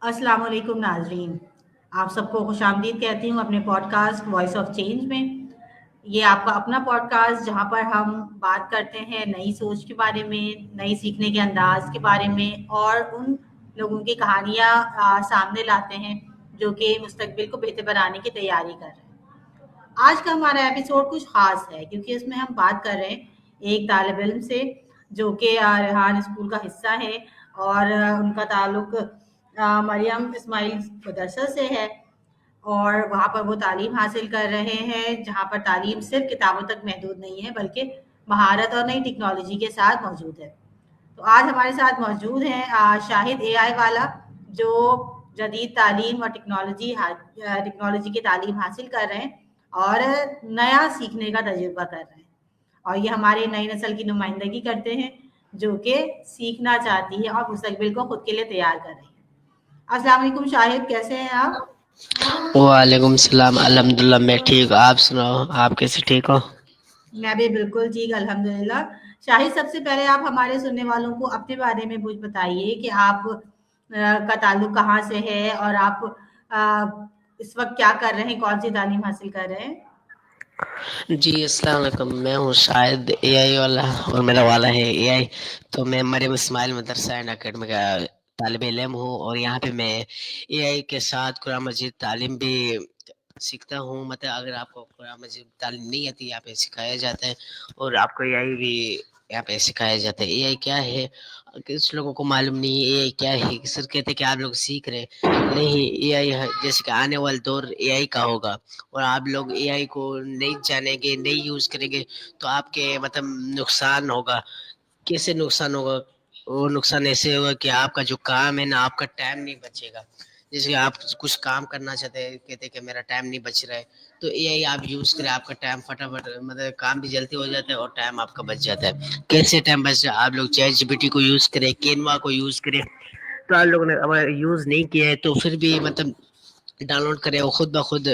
अस्सलाम वालेकुम नाज़रीन, आप सबको खुशामदीद कहती हूँ अपने पॉडकास्ट वॉइस ऑफ चेंज में। ये आपका अपना पॉडकास्ट जहाँ पर हम बात करते हैं नई सोच के बारे में, नई सीखने के अंदाज़ के बारे में और उन लोगों की कहानियाँ सामने लाते हैं जो कि मुस्तकबिल को बेहतर बनाने की तैयारी कर रहे हैं। आज का हमारा एपिसोड कुछ ख़ास है क्योंकि इसमें हम बात कर रहे हैं एक तालिब इल्म से जो कि रेहान स्कूल का हिस्सा है और उनका ताल्लुक मरियम इस्माइल मदरसा से है और वहाँ पर वो तालीम हासिल कर रहे हैं जहाँ पर तालीम सिर्फ किताबों तक महदूद नहीं है बल्कि महारत और नई टेक्नोलॉजी के साथ मौजूद है। तो आज हमारे साथ मौजूद हैं शाहिद एआई वाला जो जदीद तालीम और टेक्नोलॉजी की तालीम हासिल कर रहे हैं और नया सीखने का तजुर्बा कर रहे हैं और ये हमारी नई नस्ल की नुमाइंदगी करते हैं जो कि सीखना चाहती है और मुस्तकबिल को खुद के लिए तैयार कर रही है। अस्सलाम वालेकुम शाहिद, कैसे हैं आप? वालेकुम सलाम। अल्हम्दुलिल्लाह मैं ठीक। आप सुनाओ, आप कैसे ठीक हो? मैं भी बिल्कुल ठीक, अल्हम्दुलिल्लाह। शाहिद, सबसे पहले आप हमारे सुनने वालों को अपने बारे में कुछ बताइए कि आप का ताल्लुक कहाँ से है और आप इस वक्त क्या कर रहे हैं, कौन सी तालीम हासिल कर रहे हैं? जी अस्सलाम वालेकुम। मैं हूँ शायद एआई वाला और मेरा वाला है एआई। तो मैं मरियम इस्माइल मदरसा एंड अकेडमी का तालिब इल्म हूँ और यहाँ पे मैं एआई के साथ कुरान मजीद तालीम भी सीखता हूँ। मतलब अगर आपको कुरान मजीद तालीम नहीं आती, यहाँ पे सिखाया जाता है और आपको एआई भी यहाँ पे सिखाया जाता है। एआई क्या है कुछ लोगों को मालूम नहीं है। एआई क्या है, सर कहते हैं कि आप लोग सीख रहे हैं। नहीं, एआई जैसे कि आने वाला दौर एआई का होगा और आप लोग एआई को नहीं जानेंगे, नहीं यूज करेंगे तो आपके मतलब नुकसान होगा। कैसे नुकसान होगा? वो नुकसान ऐसे होगा कि आपका जो काम है ना, आपका टाइम नहीं बचेगा। जैसे आप कुछ काम करना चाहते हैं, कहते हैं कि मेरा टाइम नहीं बच रहा है, तो एआई आप यूज करें, आपका टाइम फटाफट मतलब काम भी जल्दी हो जाता है और टाइम आपका बच जाता है। कैसे टाइम बच जाए? आप लोग चैट जीपीटी को यूज करें, केनवा को यूज करें। तो आप लोगों ने अगर यूज नहीं किया है तो फिर भी मतलब डाउनलोड करें और खुद ब खुद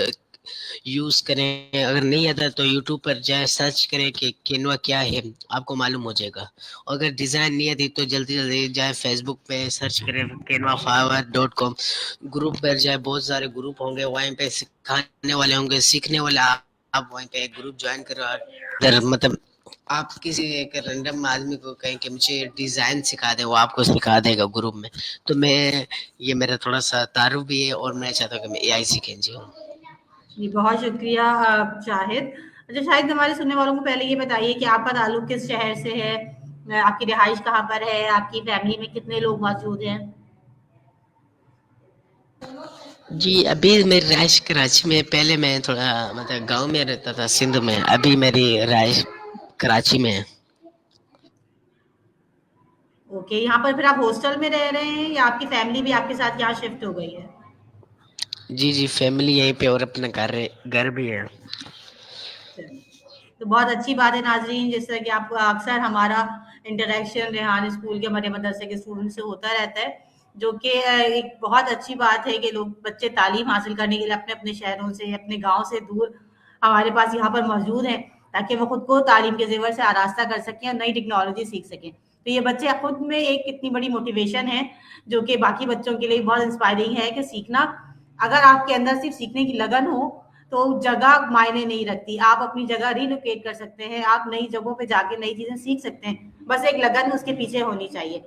यूज करें। अगर नहीं आता तो यूट्यूब पर जाए, सर्च करें कि केनवा क्या है, आपको मालूम हो जाएगा। और अगर डिजाइन नहीं आती तो जल्दी जल्दी जाए फेसबुक पे सर्च करें canvafiverr.com। ग्रुप पर जाए, बहुत सारे ग्रुप होंगे वहीं पे, सिखाने वाले होंगे, सीखने वाले। आप वहीं पे ग्रुप ज्वाइन करो और मतलब आप किसी एक रैंडम आदमी को कहें कि मुझे डिजाइन सिखा दे, वो आपको सिखा देगा ग्रुप में। तो मैं ये मेरा थोड़ा सा तारुफ भी है और मैं चाहता हूँ कि मैं एआई सीखें। जी हूँ। जी, बहुत शुक्रिया शाहिद। अच्छा शाहिद, हमारे सुनने वालों को पहले ये बताइए कि आपका ताल्लुक किस शहर से है? आपकी रिहाइश कहाँ पर है? आपकी फैमिली में कितने लोग मौजूद हैं? जी अभी मेरी रहायश कराची में। पहले मैं थोड़ा मतलब गांव में रहता था सिंध में। अभी मेरी रहायश कराची में है। ओके, यहाँ पर फिर आप हॉस्टल में रह रहे हैं या आपकी फैमिली भी आपके साथ यहाँ शिफ्ट हो गई है? जी जी, फैमिली यहीं पे और अपना घर भी है। चलिए, तो बहुत अच्छी बात है नाज़रीन, जिस तरह कि आपको अक्सर हमारा इंटरैक्शन रेहान स्कूल के हमारे मदरसे के स्टूडेंट से होता रहता है, जो कि एक बहुत अच्छी बात है कि लोग बच्चे तालीम हासिल करने के लिए अपने-अपने शहरों से, अपने गाँव से दूर हमारे पास यहाँ पर मौजूद हैं, ताकि वो खुद को तालीम के ज़ेवर से आरास्ता कर सकें और नई टेक्नोलॉजी सीख सकें। तो ये बच्चे खुद में एक कितनी बड़ी मोटिवेशन है, जो कि बाकी बच्चों के लिए बहुत इंस्पायरिंग है कि सीखना, अगर आपके अंदर सिर्फ सीखने की लगन हो तो जगह मायने नहीं रखती। आप अपनी जगह रिलोकेट कर सकते हैं, आप नई जगहों पे जाके नई चीज़ें सीख सकते हैं, बस एक लगन उसके पीछे होनी चाहिए।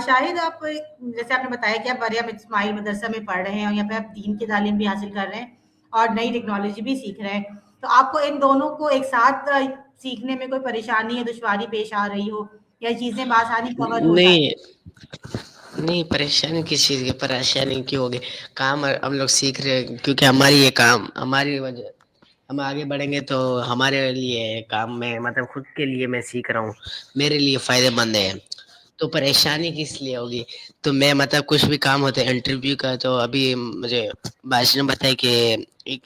शाहिद, आप जैसे आपने बताया कि आप मरियम इस्माइल मदरसा में पढ़ रहे हैं और यहाँ पे आप दीन की तालीम भी हासिल कर रहे हैं और नई टेक्नोलॉजी भी सीख रहे हैं। तो आपको इन दोनों को एक साथ सीखने में कोई परेशानी या दुश्वारी पेश आ रही हो या चीज़ें बआसानी कवर हो नहीं जाती? नहीं, परेशानी किस चीज़ की? परेशानी क्यों होगी? काम हम लोग सीख रहे हैं क्योंकि हमारी ये काम हमारी वजह हम आगे बढ़ेंगे तो हमारे लिए काम में मतलब खुद के लिए मैं सीख रहा हूँ, मेरे लिए फायदेमंद है। तो परेशानी किस लिए होगी? तो मैं मतलब कुछ भी काम होता है इंटरव्यू का, तो अभी मुझे बादशाह ने बताया कि एक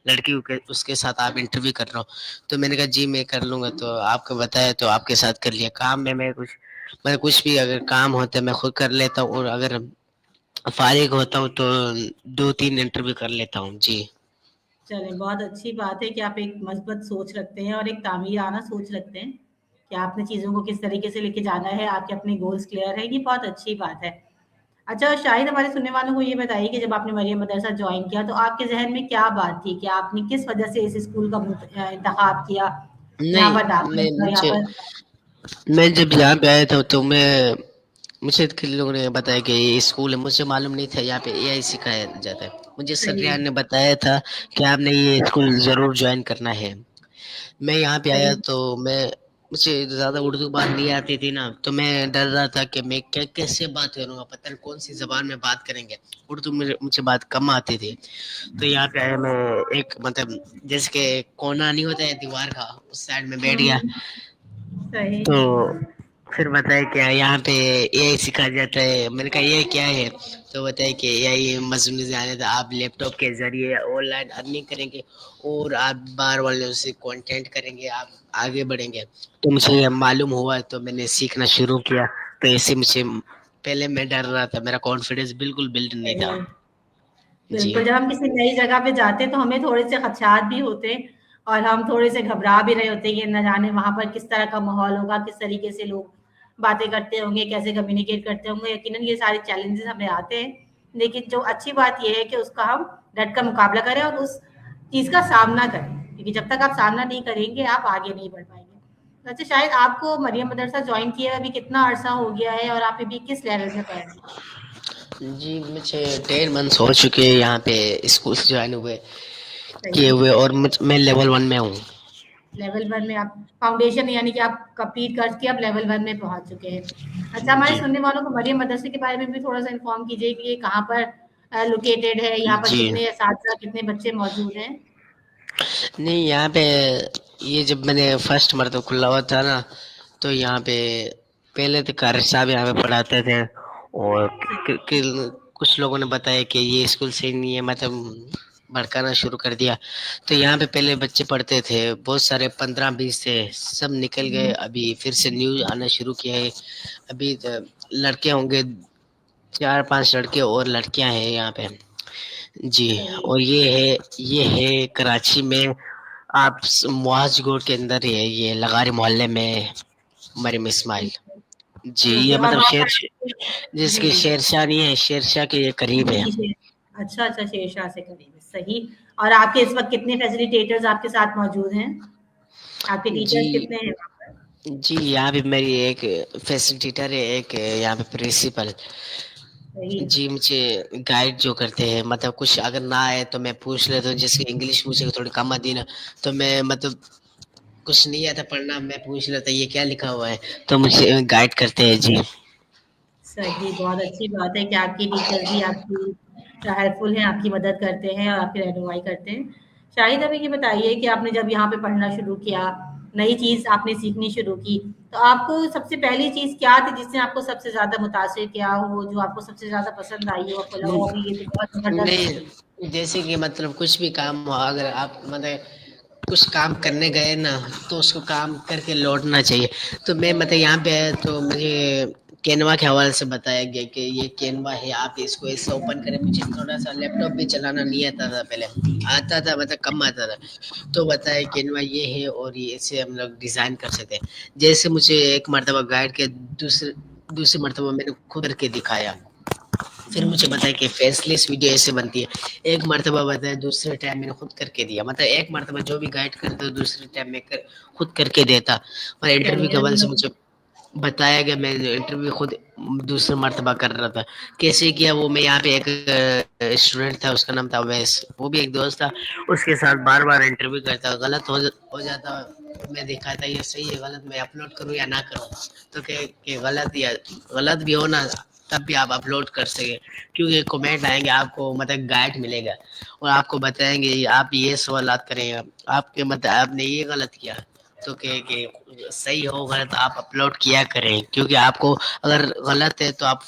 लड़की उसके साथ आप इंटरव्यू कर रहे हो। तो मैंने कहा जी मैं कर लूंगा, तो आपको बताया तो आपके साथ कर लिया। काम में मैं कुछ मतलब कुछ भी अगर काम होता है मैं खुद कर लेता हूँ और अगर फारिग होता हूँ तो 2-3 इंटरव्यू कर लेता हूँ। जी चलें, बहुत अच्छी बात है कि आप एक मस्बत सोच रखते हैं और एक तामीराना सोच रखते हैं कि आपने चीज़ों को किस तरीके से लेके जाना है, आपके अपने गोल्स क्लियर हैं, ये बहुत अच्छी बात है। अच्छा शाहिद, हमारे सुनने वालों को ये बताइए कि जब आपने मरियम मदरसा ज्वाइन किया तो आपके ज़हन में क्या बात थी कि आपने किस वजह से इस स्कूल का इंतखाब किया, यहाँ नहीं, पर दाखिला मैं हुआ, यहाँ मुझे पर? मैं जब यहाँ पे आया था तो मुझे किन लोगों ने बताया कि ये स्कूल है, मुझे मालूम नहीं था यहाँ पे एआई सिखाया जाता है। मुझे सर सही, रियान ने बताया था कि आपने ये स्कूल ज़रूर ज्वाइन करना है। मैं यहाँ पे आया सही। तो मैं मुझे ज़्यादा उर्दू बात नहीं आती थी ना, तो मैं डर रहा था कि मैं कैसे बात करूँगा, पता नहीं कौन सी ज़बान में बात करेंगे। उर्दू मुझे बात कम आती थी। तो यहाँ पे आया मैं, एक मतलब जैसे कि कोना नहीं होता है दीवार का, उस साइड में बैठ गया। हुँ, सही। तो फिर बताया क्या यहाँ पे एआई सिखाया जाता है। मैंने कहा ये क्या है? तो बताया कि एआई मशीन से आने, तो आप लैपटॉप के जरिए ऑनलाइन अर्निंग करेंगे और आप बाहर वालों से कांटेक्ट करेंगे, आप आगे बढ़ेंगे। तो मुझे ये मालूम हुआ तो मैंने सीखना शुरू किया। तो ऐसे मुझे पहले मैं डर रहा था, मेरा कॉन्फिडेंस बिल्कुल बिल्ड नहीं था। सही। जी बिल्कुल, जब हम किसी नई जगह पे जाते हैं तो हमें थोड़े से खदशात भी होते हैं और हम थोड़े से घबरा भी रहे होते हैं कि न जाने वहाँ पर किस तरह का माहौल होगा, किस तरीके से लोग बातें करते होंगे, कैसे कम्युनिकेट करते होंगे। यकीनन ये सारे चैलेंजेस हमें आते हैं, लेकिन जो अच्छी बात ये है कि उसका हम डट कर मुकाबला करें और उस चीज़ का सामना करें, क्योंकि जब तक आप सामना नहीं करेंगे, आप आगे नहीं बढ़ पाएँगे। तो अच्छा शायद आपको मरियम मदरसा जॉइन किए अभी कितना अरसा हो गया है और आप अभी किस लेवल में पढ़ रहे हैं? जी, मुझे 10 मंथ्स हो चुके हैं यहाँ पे स्कूल से ज्वाइन हुए किए सही। हुए, और मैं लेवल 1 में हूँ। लेवल 1 में आप फाउंडेशन यानी कि आप कंप्लीट करके आप लेवल 1 में पहुँच चुके हैं। अच्छा, हमारे जी सुनने वालों को मरियम मदरसे के बारे में भी थोड़ा-सा इन्फॉर्म कीजिए कि ये कहाँ पर लोकेटेड है? यहाँ पर जी। कितने असातिज़ा, कितने बच्चे मौजूद हैं? नहीं, यहाँ पे ये जब मैंने फर्स्ट मरतबा खुला हुआ था ना, तो यहाँ पे पहले तो कारी साहब यहाँ पे पढ़ाते थे, और कुछ लोगों ने बताया कि ये स्कूल सही नहीं है, मतलब भड़काना शुरू कर दिया। तो यहाँ पे पहले बच्चे पढ़ते थे, बहुत सारे 15-20 थे, सब निकल गए। हुँ, अभी फिर से न्यू आना शुरू किया है। अभी लड़के होंगे 4-5 लड़के और लड़कियां हैं यहाँ पे। जी। सही। और ये है कराची में, आप मुआज गोड़ के अंदर ही है, ये लगारी मोहल्ले में मरियम इस्माइल। जी, ओके, ये और मतलब वहाँ पर जिसके जी, शेरशाह नहीं है, शेरशाह के ये करीब है। जी, अच्छा, अच्छा, शेरशाह से करीब है, सही। और आपके इस वक़्त कितने फैसिलिटेटर्स आपके साथ मौजूद हैं? आपके जी टीचर्स कितने हैं वहाँ पर? जी, यहाँ पे मेरी एक फैसिलिटेटर है, एक यहाँ पे प्रिंसिपल। सही, जी, मुझे गाइड जो करते हैं, मतलब कुछ अगर ना आए तो मैं पूछ लेता हूँ, जैसे इंग्लिश मुझे थोड़ी कम आती ना, तो मैं मतलब कुछ नहीं आता पढ़ना, मैं पूछ लेता ये क्या लिखा हुआ है, तो मुझे गाइड करते हैं। जी सही, बहुत अच्छी बात है कि आपके टीचर्स भी आपकी हेल्पफुल हैं, आपकी मदद करते हैं और आपकी रहनुमाई करते हैं। शाहिद, हमें ये बताइए कि आपने जब यहाँ पे पढ़ना शुरू किया, नई चीज़ आपने सीखनी शुरू की, तो आपको सबसे पहली चीज़ क्या थी जिसने आपको सबसे ज़्यादा मुतासिर किया हो, जो आपको सबसे ज़्यादा पसंद आई हो, आपको लगा हो कि ये तो बहुत ज़बरदस्त चीज़ है? नहीं, जैसे कि मतलब कुछ भी काम हो, अगर आप मतलब कुछ काम करने गए ना, तो उसको काम करके लौटना चाहिए। तो मैं मतलब यहाँ पे आया तो मुझे कैनवा के हवाले से बताया गया कि ये कैनवा है, आप इसको ऐसे ओपन करें। मुझे थोड़ा सा लैपटॉप भी चलाना नहीं आता था पहले, आता था मतलब कम आता था। तो बताया कैनवा ये है और ये ऐसे हम लोग डिज़ाइन कर सकते हैं। जैसे मुझे एक मरतबा गाइड के दूसरे दूसरी मरतबा मैंने खुद करके दिखाया। फिर मुझे हुँ, बताया कि फेसलेस वीडियो ऐसे बनती है। एक मरतबा बताया, दूसरे टाइम मैंने खुद करके दिया। मतलब एक मरतबा जो भी गाइड करता है, दूसरे टाइम मैं खुद करके देता। और इंटरव्यू सही के है हवाले से मतलब मुझे बताया गया, मैं इंटरव्यू खुद दूसरे मरतबा कर रहा था। कैसे किया वो, मैं यहाँ पे एक स्टूडेंट था, उसका नाम था अवैस, वो भी एक दोस्त था। उसके साथ बार बार इंटरव्यू करता, गलत हो जाता, मैं दिखाता ये सही है गलत, मैं अपलोड करूँ या ना करूँ। तो कि गलत, या गलत भी हो ना, तब भी आप अपलोड कर सके, क्योंकि कमेंट आएंगे आपको, मतलब गाइड मिलेगा और आपको बताएंगे आप ये सवालात करें, आपके मतलब आपने ये गलत किया। तो कि सही हो गलत आप अपलोड किया करें, क्योंकि आपको अगर गलत है तो आप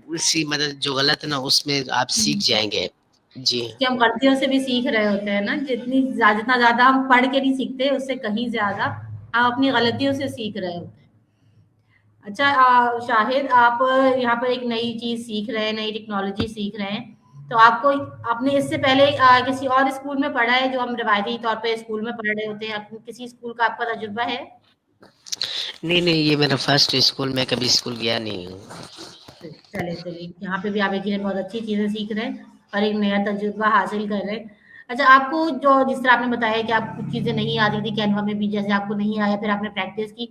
उसी मतलब जो गलत है ना उसमें आप सीख जाएंगे। जी कि हम गलतियों से भी सीख रहे होते हैं ना, जितना ज़्यादा हम पढ़ के नहीं सीखते, उससे कहीं ज़्यादा हम अपनी गलतियों से सीख रहे होते हैं। अच्छा शाहिद, आप यहाँ पर एक नई चीज़ सीख रहे हैं, नई टेक्नोलॉजी सीख रहे हैं, तो आपको आपने इससे पहले किसी और स्कूल में पढ़ा है, जो हम रवायती तौर पे स्कूल में पढ़ रहे होते हैं, किसी स्कूल का आपका तजुर्बा है? नहीं नहीं, ये मेरा फर्स्ट स्कूल, मैं कभी स्कूल गया नहीं हूँ। चले चलिए, यहाँ पे भी आप यकीनन बहुत अच्छी चीज़ें सीख रहे हैं और एक नया तजुर्बा हासिल कर रहे हैं। अच्छा, आपको जो जिस तरह आपने बताया कि आपको कुछ चीज़ें नहीं आती थी कैनवा में भी, जैसे आपको नहीं आया फिर आपने प्रैक्टिस की,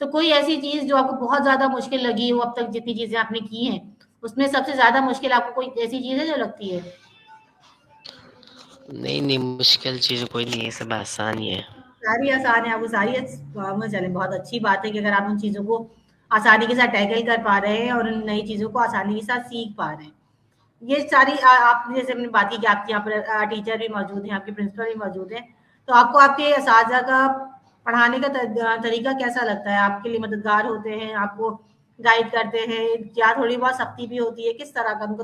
तो कोई ऐसी चीज़ जो आपको बहुत ज़्यादा मुश्किल लगी हो अब तक जितनी चीज़ें आपने की हैं, उसमें सबसे ज़्यादा मुश्किल आपको कोई ऐसी चीज़ है जो लगती है? नहीं नहीं, मुश्किल चीज कोई नहीं है, सब आसान ही है। सारी आसान है, आपको सारी में चलें, बहुत अच्छी बात है कि अगर आप उन चीज़ों को आसानी के साथ टैकल कर पा रहे हैं और उन नई चीज़ों को आसानी के साथ सीख पा रहे हैं। ये सारी आपने जैसे हमने बात की कि आपके यहाँ पर टीचर भी मौजूद हैं, आपके प्रिंसिपल भी मौजूद हैं, तो आपको आपके असातिज़ा का पढ़ाने का तरीका कैसा लगता है? आपके लिए मददगार होते हैं, आपको गाइड करते हैं या थोड़ी बहुत सख्ती भी होती है? किस तरह का उनको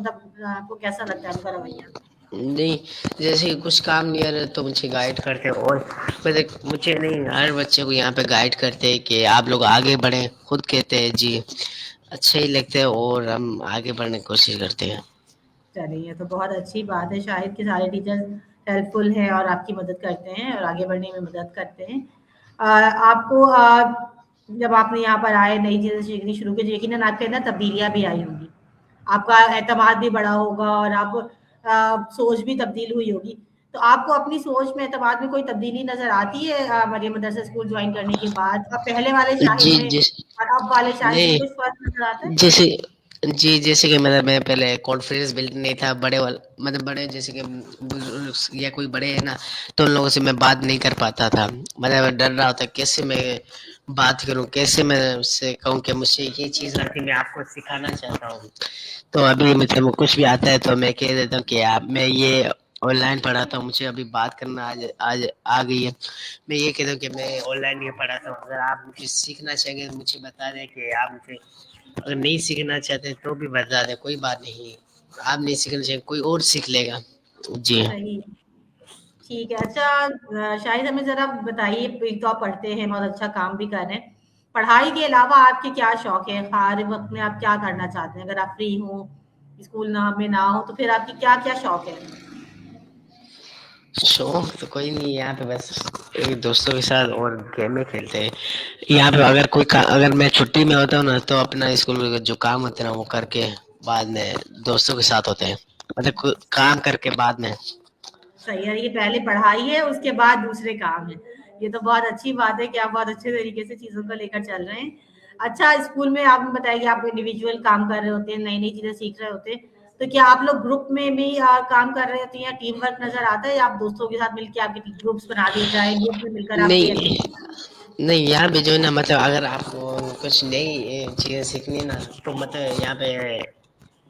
आपको कैसा लगता है उनका रवैया? नहीं, जैसे कि कुछ काम नहीं आ रहा तो मुझे गाइड करते हैं, और मुझे नहीं, हर बच्चे को यहाँ पे गाइड करते हैं कि आप लोग आगे बढ़ें, खुद कहते हैं जी, अच्छे ही लगते हैं और हम आगे बढ़ने की कोशिश करते हैं। चलिए, ये तो बहुत अच्छी बात है, शायद कि सारे टीचर्स हेल्पफुल हैं और आपकी मदद करते हैं और आगे बढ़ने में मदद करते हैं। आपको जब आपने यहाँ पर आए, नई चीज़ें सीखनी शुरू की, तो यकीनन आपके अंदर तब्दीलियाँ भी आई होंगी। आपका एतमाद भी बढ़ा होगा और आप सोच भी तब्दील हुई होगी। तो आपको अपनी सोच में, एतमाद में कोई तब्दीली नज़र आती है मरियम मदरसा स्कूल जॉइन करने के बाद? और पहले वाले शाहिद जी में जिस और अब वाले शाहिद में नहीं, कुछ फ़र्क नज़र आता है? जैसे जी, जैसे कि मतलब मैं पहले कॉन्फिडेंस बिल्ड नहीं था, बड़े वाल मतलब बड़े जैसे कि बुजुर्ग या कोई बड़े है ना, तो उन लोगों से मैं बात नहीं कर पाता था। मतलब डर रहा होता कैसे मैं बात करूं, कैसे मैं उससे कहूं कि मुझे ये चीज आती है, मैं आपको सिखाना चाहता हूँ। तो अभी मतलब कुछ भी आता है तो मैं कह देता हूँ कि आप, मैं ये ऑनलाइन पढ़ाता हूँ, मुझे अभी बात करना आज आज आ गई है। मैं ये कहता हूँ कि मैं ऑनलाइन ये पढ़ाता हूँ, अगर आप मुझे सीखना चाहेंगे तो मुझे बता दें, कि आप मुझे अगर नहीं सीखना चाहते तो भी बता दें, कोई बात नहीं। आप नहीं सीखना चाहिए, कोई और सीख लेगा। जी। सही। ठीक है। अच्छा, शाहिद हमें ज़रा बताइए, एक तो आप पढ़ते हैं, बहुत अच्छा काम भी कर रहे हैं। पढ़ाई के अलावा आपके क्या शौक है? फारिग वक़्त में आप क्या करना चाहते हैं? अगर आप फ्री हों, स्कूल ना में ना हो, तो फिर आपकी क्या-क्या शौक है? शौक तो कोई नहीं, यहाँ पे बस एक दोस्तों के साथ और गेमें खेलते हैं। यहाँ पे अगर अगर मैं छुट्टी में होता हूँ ना, तो अपना स्कूल में जो काम होते हैं ना वो करके बाद में दोस्तों के साथ होते हैं, मतलब काम करके बाद में। सही है, ये पहले पढ़ाई है, उसके बाद दूसरे काम हैं। ये तो बहुत अच्छी बात है कि आप बहुत अच्छे तरीके से चीज़ों को लेकर चल रहे हैं। अच्छा, स्कूल में आपने बताया कि आप इंडिविजुअल काम कर रहे होते हैं, नई-नई चीज़ें सीख रहे होते हैं। तो क्या आप लोग ग्रुप में भी काम कर रहे होते हैं या टीम वर्क नज़र आता है, या आप दोस्तों के साथ मिलके आपके ग्रुप्स बना दिए जाएँ, ग्रुप में मिलकर आप कोई नहीं एक्टिविटी? नहीं, यहाँ पे जो है ना, मतलब अगर आपको कुछ नई चीजें सीखनी है ना, तो मतलब यहाँ पे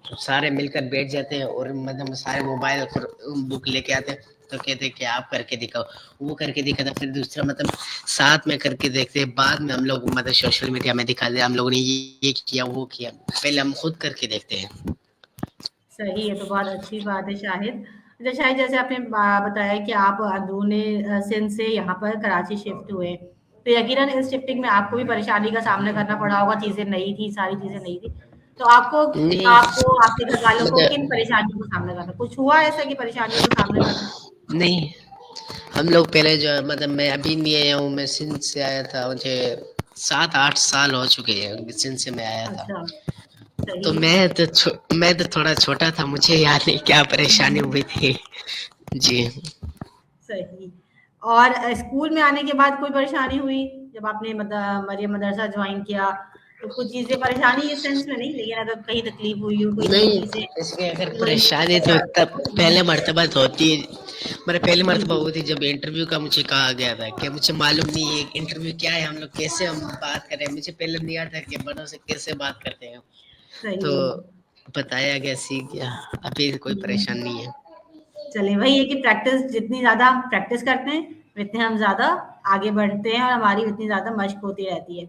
तो सारे मिलकर बैठ जाते हैं, और मतलब सारे मोबाइल और बुक लेके आते हैं, तो कहते हैं कि आप करके दिखाओ। वो करके दिखाता, फिर दूसरा मतलब साथ में करके देखते हैं, बाद में हम लोग मतलब सोशल मीडिया में दिखाते हैं हम लोगों ने ये किया वो किया, पहले हम खुद करके देखते हैं। सही है, तो बहुत अच्छी बात है शाहिद। अच्छा शाहिद, जैसे आपने बताया कि आप अंदरूनी सिंध से यहाँ पर कराची शिफ्ट हुए, तो यकीनन इस शिफ्टिंग में आपको भी परेशानी का सामना करना पड़ा होगा, चीज़ें नई थी, सारी चीज़ें नई थी। तो आपको नहीं आपको आपके घरवालों को किन मतलब परेशानियों का सामना करना, कुछ हुआ ऐसा कि परेशानियों का सामना करना? नहीं, हम लोग पहले जो है, मतलब मैं अभी नहीं आया हूँ, मैं सिंध से आया था, मुझे 7-8 साल हो चुके हैं सिंध से मैं आया था। अच्छा, तो सही। मैं तो थोड़ा छोटा था, मुझे याद नहीं क्या परेशानी हुँ, हुई थी। जी। सही। और स्कूल में आने के बाद कोई परेशानी हुई? जब आपने मरियम मदरसा जॉइन किया, तो कुछ चीज़ें परेशानी इस सेंस में नहीं, लेकिन अगर कहीं तकलीफ हुई हो, कोई नई नहीं, चीज़ें इसमें अगर हुई परेशानी तो तब पहले मर्तबा तो होती है। मेरा पहली जी, मर्तबा जी। हुई थी जब इंटरव्यू का मुझे कहा गया था कि मुझे मालूम नहीं है इंटरव्यू क्या है, हम लोग कैसे हम बात करें, मुझे पहले नहीं आता कि बड़ों से कैसे बात करते हैं। तो सही है। बताया गया, सीख गया, अभी कोई परेशान हुँ। नहीं है। चलिए, वही है कि प्रैक्टिस, जितनी ज़्यादा हम प्रैक्टिस करते हैं, उतने हम ज़्यादा आगे बढ़ते हैं और हमारी उतनी ज़्यादा मशक होती रहती है।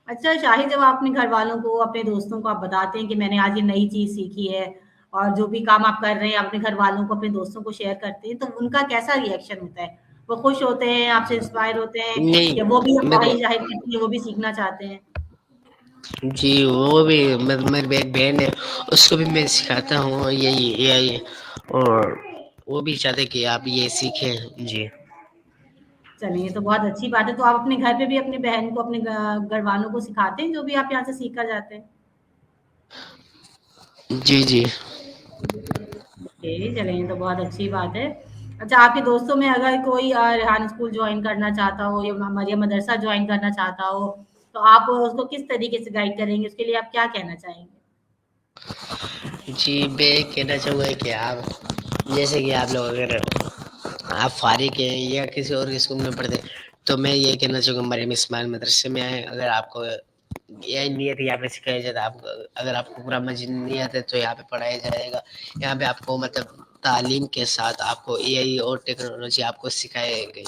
अच्छा शाहिद, जब आप अपने घरवालों को, अपने दोस्तों को आप बताते हैं कि मैंने आज ये नई चीज़ सीखी है और जो भी काम आप कर रहे हैं, अपने घरवालों को, अपने दोस्तों को शेयर करते हैं, तो उनका कैसा रिएक्शन होता है? वो खुश होते हैं, आपसे इंस्पायर होते हैं, नहीं, या वो भी मेरे अफ़वाही ज़ाहिर करती है, वो भी सीखना चाहते हैं? जी, वो भी मेरी एक बहन है, उसको भी मैं सिखाता हूँ यही एआई, और वो भी चाहते कि आप ये सीखें। जी। चलिए, ये तो बहुत अच्छी बात है। तो आप अपने घर पे भी अपनी बहन को, अपने घरवालों को सिखाते हैं, जो भी आप यहाँ से सीख कर जाते हैं? जी जी ओके, चलें ये तो बहुत अच्छी बात है। अच्छा, आपके दोस्तों में अगर कोई रेहान स्कूल जॉइन करना चाहता हो या मरियम मदरसा जॉइन करना चाहता हो, तो आप उसको किस तरीके से गाइड करेंगे? उसके लिए आप क्या कहना चाहेंगे? जी, मैं कहना चाहूँगा कि आप जैसे कि आप लोग अगर आप फारिग हैं या किसी और स्कूल में पढ़ते हैं, तो मैं ये कहना चाहूँगा मरियम इस्माइल मदरसे में आएँ। अगर आपको ये नियत यहाँ पे सिखाया जाता है, आप अगर आपको पूरा मजीद नियत है तो यहाँ पे पढ़ाया जाएगा। यहाँ पे आपको मतलब तालीम के साथ आपको एआई और टेक्नोलॉजी आपको सिखाएगी।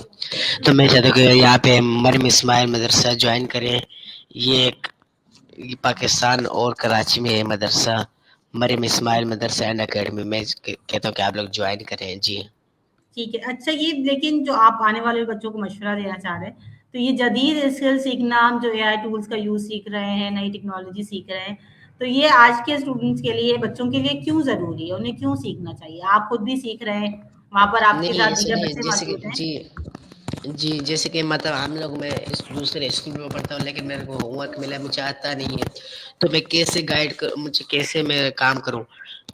तो मैं चाहता हूँ कि यहाँ पे मरियम इस्माइल मदरसा ज्वाइन करें। ये पाकिस्तान और कराची में है मदरसा, मरियम इस्माइल मदरसा एंड अकेडमी। मैं कहता हूँ कि आप लोग ज्वाइन करें। जी ठीक है। अच्छा, ये लेकिन जो आप आने वाले बच्चों को मशवरा देना चाह रहे हैं, तो ये जदीद स्किल सीखना, हम जो एआई टूल्स का यूज़ सीख रहे हैं, नई टेक्नोलॉजी सीख रहे हैं, तो ये आज के स्टूडेंट्स के लिए, बच्चों के लिए क्यों ज़रूरी है? उन्हें क्यों सीखना चाहिए? आप खुद भी सीख रहे हैं, वहाँ पर आपके नहीं, साथ दीगर सुनिए, बच्चे जैसे मौजूद कि हैं। जी, जैसे कि मतलब हम लोग मैं इस दूसरे स्कूल में पढ़ता हूँ, लेकिन मेरे को होमवर्क मिला, मुझे आता नहीं है, तो मैं कैसे गाइड कर मुझे कैसे मैं काम करूँ?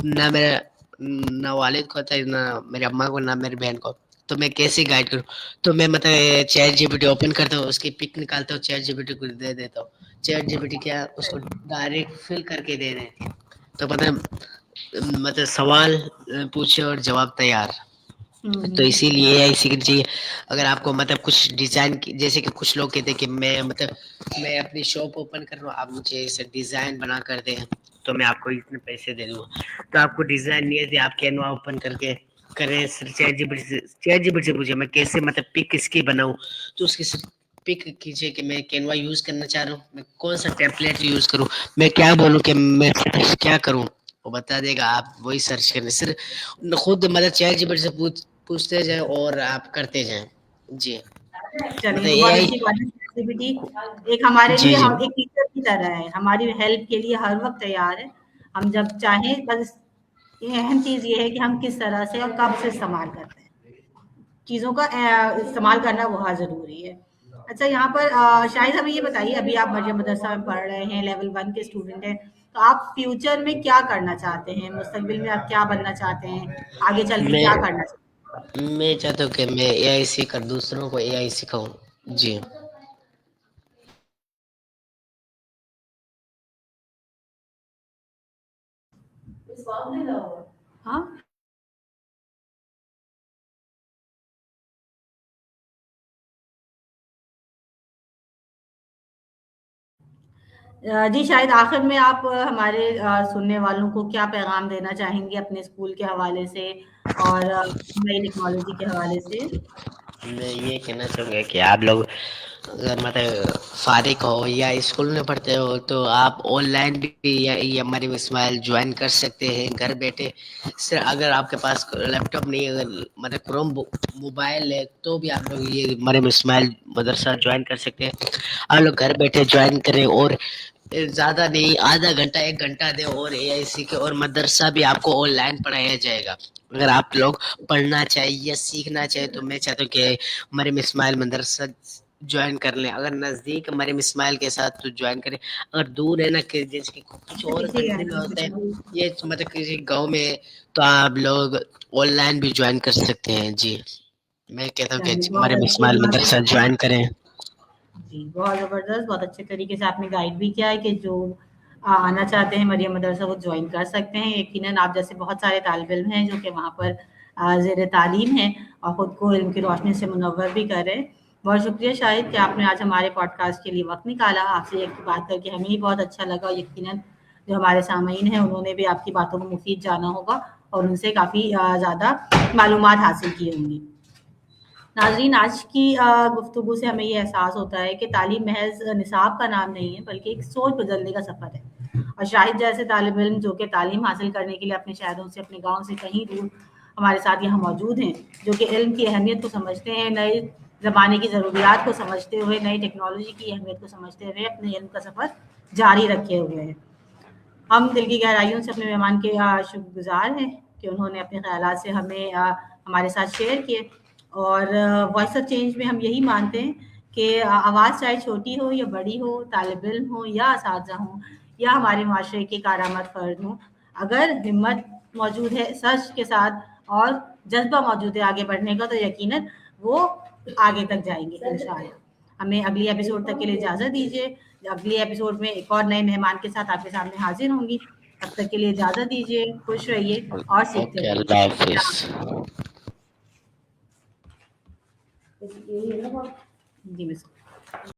ना मेरा ना वालिद को आता है, ना मेरी अम्मा को, ना मेरी बहन को, तो मैं कैसे गाइड करूँ? तो मैं मतलब चैट जीपीटी ओपन करता हूँ, उसकी पिक निकालता हूँ, चैट जीपीटी को दे देता हूँ। चैट जीपीटी क्या उसको डायरेक्ट फिल करके दे देती है। तो मतलब सवाल पूछे और जवाब तैयार। हुँ, तो हुँ। इसीलिए एआई सीखनी चाहिए। अगर आपको मतलब कुछ डिज़ाइन की, जैसे कि कुछ लोग कहते हैं कि मैं मतलब मैं अपनी शॉप ओपन कर रहा हूँ, आप मुझे ऐसे डिज़ाइन बना कर दें, तो मैं आपको इतने पैसे दे दूँगा। तो आपको डिज़ाइन नहीं आती, आप कैनवा ओपन करके करें, चैट जीपीटी से पूछिए मैं कैसे मतलब पिक इसकी बनाऊँ, तो उसकी पिक कीजिए कि मैं कैनवा यूज़ करना चाह रहा हूँ, मैं कौन सा टेम्पलेट यूज़ करूँ, मैं क्या बोलूँ कि मैं क्या करूँ, वो बता देगा। आप वही सर्च करें, सिर्फ खुद मतलब चैट जीपीटी से पूछते जाएँ और आप करते जाएँ। जी, चलिए, मतलब तो बहुत एआई। अच्छी बात है। ChatGPT एक हमारे जी, लिए, जी। हम एक टीचर की तरह है, हमारी हेल्प के लिए हर वक़्त तैयार है। हम जब चाहें, बस ये अहम चीज़ ये है कि हम किस तरह से और कब से इस्तेमाल करते हैं। चीज़ों का इस्तेमाल करना बहुत ज़रूरी है। अच्छा, यहाँ पर शाहिद हमें ये बताइए, अभी आप मरियम मदरसा में पढ़ रहे हैं, लेवल 1 के स्टूडेंट हैं, तो आप फ्यूचर में क्या करना चाहते हैं? मुस्तकबिल में आप क्या बनना चाहते हैं? आगे चल के क्या मैं करना चाहते हैं? मैं चाहता हूँ कि मैं एआई सीखकर दूसरों को एआई सिखाऊँ। जी। हाँ? जी, शायद आखिर में आप हमारे सुनने वालों को क्या पैगाम देना चाहेंगे अपने स्कूल के हवाले से और नई टेक्नोलॉजी के हवाले से? मैं ये कहना चाहूँगा कि आप लोग अगर मतलब फारिग हो या स्कूल में पढ़ते हो, तो आप ऑनलाइन भी या मरीम इस्माइल ज्वाइन कर सकते हैं घर बैठे। सिर्फ अगर आपके पास लैपटॉप नहीं है, अगर मतलब क्रोम मोबाइल है, तो भी आप लोग ये मरीम इस्माइल मदरसा ज्वाइन कर सकते हैं। आप लोग घर बैठे ज्वाइन करें और ज़्यादा नहीं, आधा घंटा 1 घंटा दें और एआई सीखें, और मदरसा भी आपको ऑनलाइन पढ़ाया जाएगा। अगर आप लोग पढ़ना चाहिए या सीखना चाहिए, तो मैं चाहता हूँ कि मरियम इस्माइल मदरसा ज्वाइन कर लें। अगर नज़दीक मरियम इस्माइल के साथ तो ज्वाइन करें। अगर दूर है ना, कि जैसे कि कुछ और किसी कंट्री में होता है, ये मतलब किसी गाँव में है, तो आप लोग ऑनलाइन भी ज्वाइन कर सकते हैं। जी, मैं कहता हूँ चलिए, कि बहुत मरियम अच्छी इस्माइल बात है। मदरसा ज्वाइन करें। जी, बहुत ज़बरदस्त, बहुत अच्छे तरीके से आपने गाइड भी किया है कि जो आना चाहते हैं मरियम मदरसा, वो जॉइन कर सकते हैं। यकीनन आप जैसे बहुत सारे तालिब इल्म हैं जो कि वहाँ पर ज़ेर तालीम हैं और ख़ुद को इल्म की रोशनी से मुनव्वर भी कर रहे हैं। बहुत शुक्रिया शाहिद कि आपने आज हमारे पॉडकास्ट के लिए वक़्त निकाला। आपसे एक बात करके हमें भी बहुत अच्छा लगा, और यकीनन जो हमारे सामीन हैं उन्होंने भी आपकी बातों को मुफ़ीद जाना होगा और उनसे काफ़ी ज़्यादा मालूमात हासिल की होंगी। नाज़रीन, आज की गुफ्तगू से हमें ये एहसास होता है कि तालीम महज़ निसाब का नाम नहीं है, बल्कि एक सोच बदलने का सफ़र है। और शाहिद जैसे तालिब इल्म जो कि तालीम हासिल करने के लिए अपने शहरों से, अपने गाँव से कहीं दूर हमारे साथ यहाँ मौजूद हैं, जो कि इल्म की अहमियत को समझते हैं, नए ज़माने की ज़रूरियात को समझते हुए, नई टेक्नोलॉजी की अहमियत को समझते हुए अपने इल्म का सफ़र जारी रखे हुए हैं। हम दिल की गहराइयों से अपने मेहमान के शुक्रगुज़ार हैं कि उन्होंने अपने ख़यालात से हमें हमारे साथ शेयर किए। और वॉइस ऑफ चेंज में हम यही मानते हैं कि आवाज़ चाहे छोटी हो या बड़ी हो, तालिब इल्म हो या असातिज़ा हों या हमारे माशरे के कारआमद फ़र्द हों, اگر ہمت موجود ہے سچ کے ساتھ اور جذبہ موجود ہے آگے بڑھنے کا، تو یقیناً وہ آگے تک جائیں گے انشاءاللہ۔ ہمیں اگلی ایپیسوڈ تک کے لیے اجازت دیجیے، اگلی ایپیسوڈ میں ایک اور نئے مہمان کے ساتھ آپ کے سامنے حاضر ہوں گی۔ تب تک کے لیے اجازت دیجیے، خوش رہیے اور سیکھتے اوکے، رہیے۔ اللہ حافظ۔ جی مس